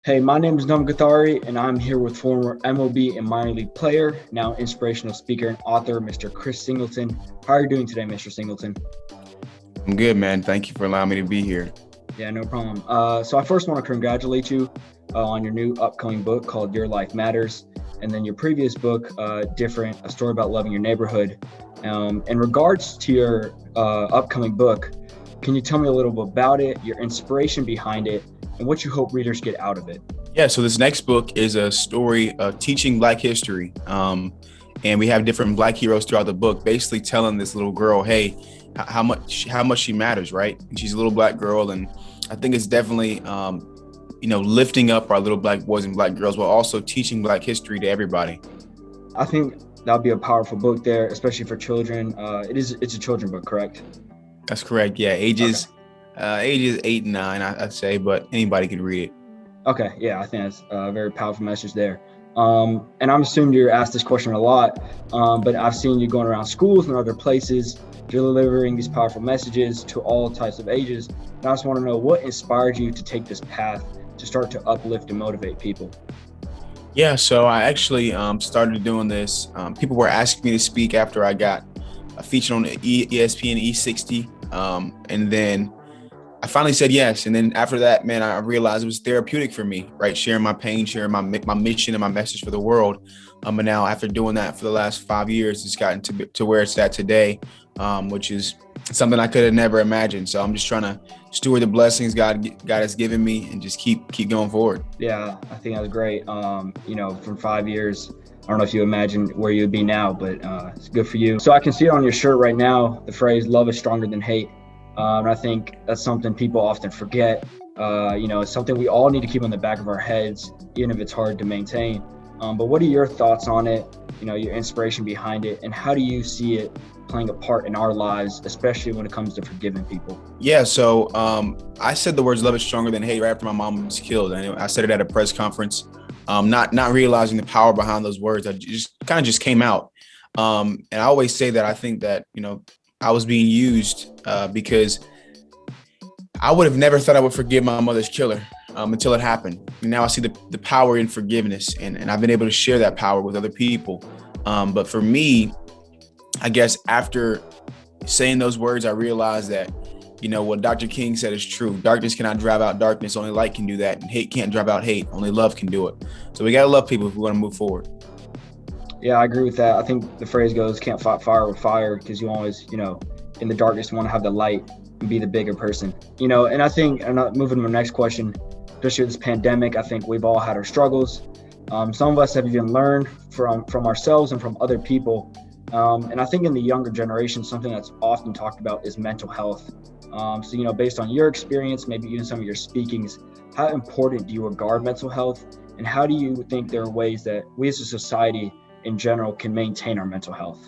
Hey, my name is Navan Kothari, and I'm here with former MLB and minor league player, now inspirational speaker and author, Mr. Chris Singleton. How are you doing today, Mr. Singleton? I'm good, man. Thank you for allowing me to be here. Yeah, no problem. So I first want to congratulate you on your new upcoming book called Your Life Matters, and then your previous book, Different, A Story About Loving Your Neighborhood. In regards to your upcoming book, can you tell me a little bit about it, your inspiration behind it, and what you hope readers get out of it? Yeah, so this next book is a story of teaching Black history. And we have different Black heroes throughout the book, basically telling this little girl, hey, how much she matters, right? And she's a little Black girl. And I think it's definitely, lifting up our little Black boys and Black girls while also teaching Black history to everybody. I think that would be a powerful book there, especially for children. It's a children book, correct? That's correct. Yeah, ages 8 and 9, I'd say, but anybody can read it. Okay, yeah, I think that's a very powerful message there. And I'm assuming you're asked this question a lot, but I've seen you going around schools and other places, delivering these powerful messages to all types of ages. And I just want to know what inspired you to take this path to start to uplift and motivate people. Yeah, so I actually started doing this. People were asking me to speak after I got featured on ESPN E60, and then I finally said yes. And then after that, man, I realized it was therapeutic for me, right? Sharing my pain, sharing my mission and my message for the world. And now after doing that for the last 5 years, it's gotten to where it's at today, which is something I could have never imagined. So I'm just trying to steward the blessings God has given me and just keep going forward. Yeah, I think that was great. From 5 years, I don't know if you imagine where you'd be now, but it's good for you. So I can see it on your shirt right now, the phrase "love is stronger than hate." And I think that's something people often forget. It's something we all need to keep on the back of our heads, even if it's hard to maintain. But what are your thoughts on it? Your inspiration behind it, and how do you see it playing a part in our lives, especially when it comes to forgiving people? Yeah, so I said the words "love is stronger than hate" right after my mom was killed. I said it at a press conference, not realizing the power behind those words. I just came out. And I always say that I think that I was being used because I would have never thought I would forgive my mother's killer until it happened. And now I see the power in forgiveness, and I've been able to share that power with other people. But for me, I guess after saying those words, I realized that, what Dr. King said is true. Darkness cannot drive out darkness. Only light can do that. And hate can't drive out hate. Only love can do it. So we got to love people if we want to move forward. Yeah, I agree with that. I think the phrase goes, "Can't fight fire with fire," because you always, in the darkness, want to have the light and be the bigger person. And I think, and moving to my next question, especially with this pandemic, I think we've all had our struggles. Some of us have even learned from ourselves and from other people. And I think in the younger generation, something that's often talked about is mental health. So, based on your experience, maybe even some of your speakings, how important do you regard mental health? And how do you think there are ways that we as a society in general can maintain our mental health?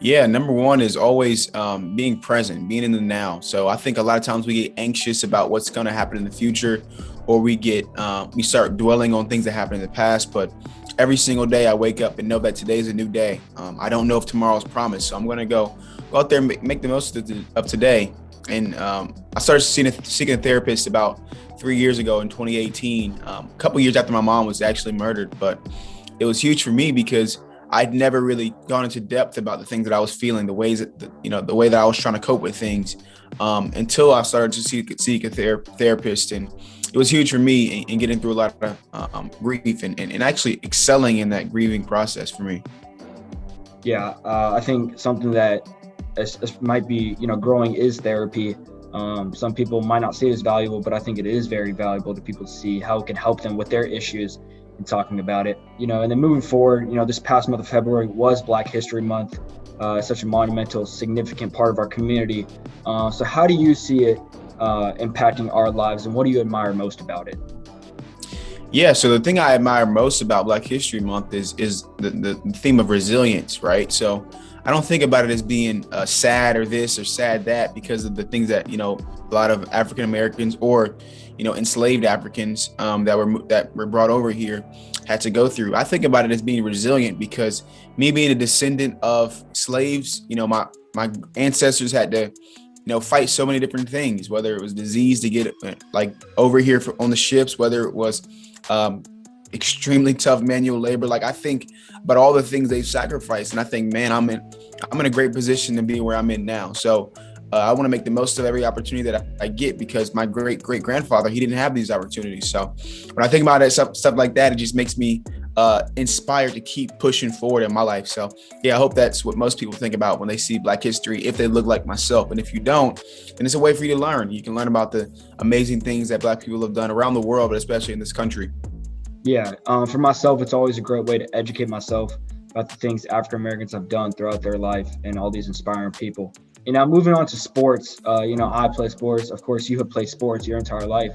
Yeah, number one is always being present, being in the now. So I think a lot of times we get anxious about what's going to happen in the future, or we start dwelling on things that happened in the past. But every single day I wake up and know that today's a new day. I don't know if tomorrow's promised, so I'm going to go out there and make the most of today. And I started seeking a therapist about 3 years ago in 2018, a couple years after my mom was actually murdered. But it was huge for me because I'd never really gone into depth about the things that I was feeling, the ways that, the way that I was trying to cope with things, until I started to seek a therapist. And it was huge for me in getting through a lot of grief and actually excelling in that grieving process for me. Yeah, I think something that might be, growing is therapy. Some people might not see it as valuable, but I think it is very valuable to people to see how it can help them with their issues and talking about it. And then moving forward, this past month of February was Black History Month, such a monumental, significant part of our community. So how do you see it impacting our lives, and what do you admire most about it? Yeah, so the thing I admire most about Black History Month is the theme of resilience, right? So I don't think about it as being sad or this or sad that because of the things that, a lot of African Americans or, enslaved Africans that were brought over here had to go through. I think about it as being resilient because me being a descendant of slaves, my ancestors had to fight so many different things, whether it was disease to get like over here on the ships, whether it was extremely tough manual labor. Like, I think about all the things they've sacrificed, and I think, man, I'm in a great position to be where I'm in now. So I want to make the most of every opportunity that I get, because my great grandfather, he didn't have these opportunities. So when I think about it, stuff like that, it just makes me inspired to keep pushing forward in my life. So yeah, I hope that's what most people think about when they see Black history, if they look like myself. And if you don't, then it's a way for you to learn. You can learn about the amazing things that Black people have done around the world, but especially in this country. Yeah, for myself, it's always a great way to educate myself about the things African Americans have done throughout their life and all these inspiring people. Moving on to sports, I play sports. Of course, you have played sports your entire life.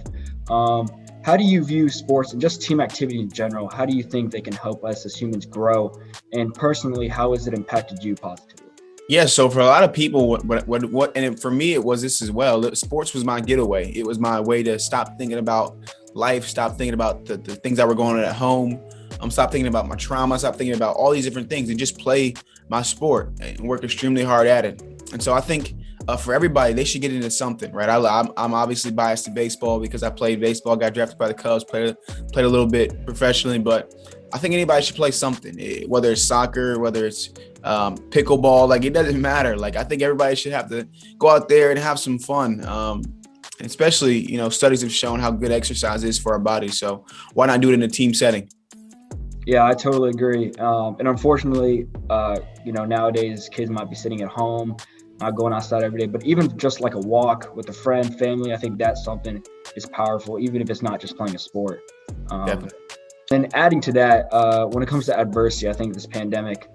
How do you view sports and just team activity in general? How do you think they can help us as humans grow? And personally, how has it impacted you positively? Yeah, so for a lot of people, for me, it was this as well. Sports was my getaway. It was my way to stop thinking about life, stop thinking about the things that were going on at home. Stop thinking about my trauma, stop thinking about all these different things, and just play my sport and work extremely hard at it. And so I think for everybody, they should get into something, right? I'm obviously biased to baseball because I played baseball, got drafted by the Cubs, played a little bit professionally, but I think anybody should play something, whether it's soccer, whether it's pickleball, like it doesn't matter. Like, I think everybody should have to go out there and have some fun. Especially, studies have shown how good exercise is for our bodies. So why not do it in a team setting? Yeah, I totally agree. And unfortunately, nowadays kids might be sitting at home, not going outside every day, but even just like a walk with a friend, family, I think that's something is powerful, even if it's not just playing a sport. Definitely. And adding to that, when it comes to adversity, I think this pandemic,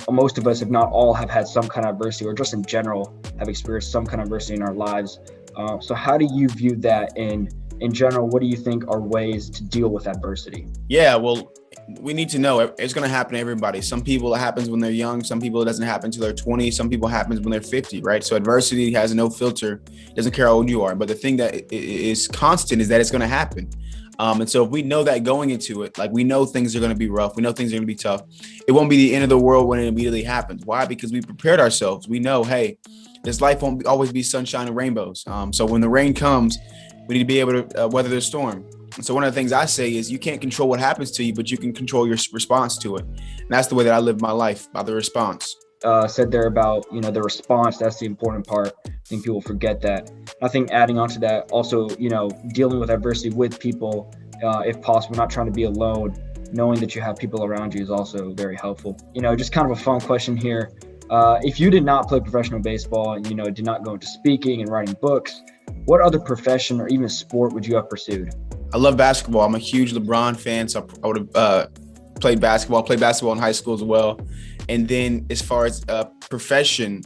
most of us, if not all, have had some kind of adversity, or just in general have experienced some kind of adversity in our lives. So how do you view that? And in general, what do you think are ways to deal with adversity? Yeah, well, we need to know it's going to happen to everybody. Some people it happens when they're young. Some people it doesn't happen until they're 20. Some people it happens when they're 50, right? So adversity has no filter. It doesn't care how old you are. But the thing that is constant is that it's going to happen. And so if we know that going into it, like, we know things are going to be rough, we know things are going to be tough, it won't be the end of the world when it immediately happens. Why? Because we prepared ourselves. We know, hey, this life won't always be sunshine and rainbows. So when the rain comes, we need to be able to weather the storm. And so one of the things I say is you can't control what happens to you, but you can control your response to it. And that's the way that I live my life, by the response. Said there about, the response, that's the important part. I think people forget that. I think adding on to that, also, dealing with adversity with people, if possible, not trying to be alone, knowing that you have people around you is also very helpful. Just kind of a fun question here. If you did not play professional baseball and, did not go into speaking and writing books, what other profession or even sport would you have pursued? I love basketball. I'm a huge LeBron fan, so I would have played basketball. I played basketball in high school as well. And then as far as profession,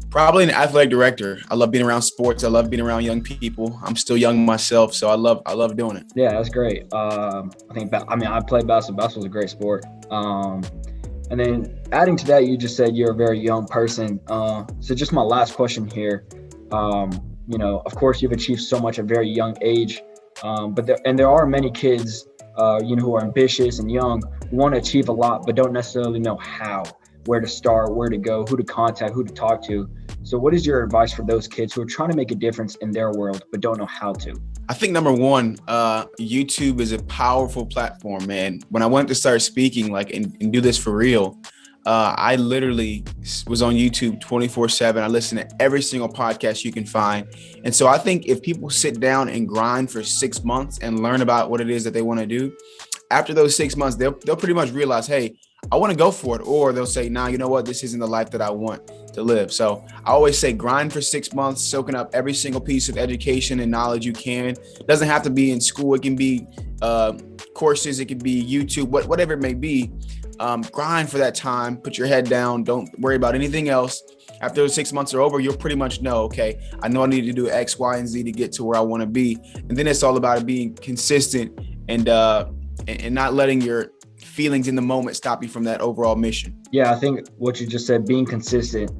probably an athletic director. I love being around sports. I love being around young people. I'm still young myself, so I love doing it. Yeah, that's great. I played basketball. Basketball is a great sport. And then adding to that, you just said you're a very young person. So just my last question here. Of course, you've achieved so much at a very young age, but there are many kids, who are ambitious and young, who want to achieve a lot, but don't necessarily know how, where to start, where to go, who to contact, who to talk to. So what is your advice for those kids who are trying to make a difference in their world, but don't know how to? I think number one, YouTube is a powerful platform, man. When I wanted to start speaking, and do this for real, I literally was on YouTube 24/7. I listened to every single podcast you can find. And so I think if people sit down and grind for 6 months and learn about what it is that they want to do, after those 6 months, they'll pretty much realize, hey, I want to go for it. Or they'll say, nah, you know what? This isn't the life that I want to live. So I always say grind for 6 months, soaking up every single piece of education and knowledge you can. It doesn't have to be in school. It can be courses. It could be YouTube, whatever it may be. Grind for that time, put your head down. Don't worry about anything else. After those 6 months are over, you'll pretty much know, okay, I know I need to do X, Y, and Z to get to where I want to be. And then it's all about being consistent and not letting your feelings in the moment stop you from that overall mission. Yeah, I think what you just said, being consistent,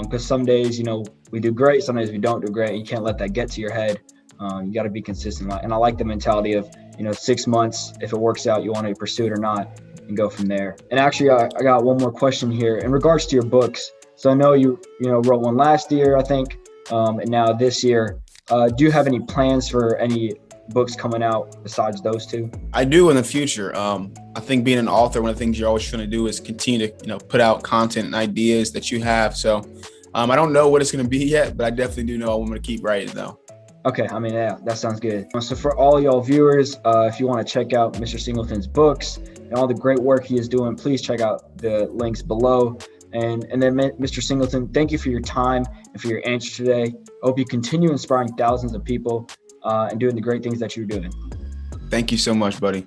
because some days, we do great, some days we don't do great. You can't let that get to your head. You got to be consistent. And I like the mentality of, 6 months, if it works out, you want to pursue it or not, and go from there. And actually, I got one more question here. In regards to your books, So I know you wrote one last year, I think, and now this year. Do you have any plans for any books coming out besides those two? I do in the future. I think being an author, one of the things you're always trying to do is continue to, put out content and ideas that you have. So I don't know what it's going to be yet, but I definitely do know I'm going to keep writing though. Okay, I mean, yeah, that sounds good. So for all y'all viewers, if you want to check out Mr. Singleton's books and all the great work he is doing, please check out the links below. And then Mr. Singleton, thank you for your time and for your answers today. I hope you continue inspiring thousands of people and doing the great things that you're doing. Thank you so much, buddy.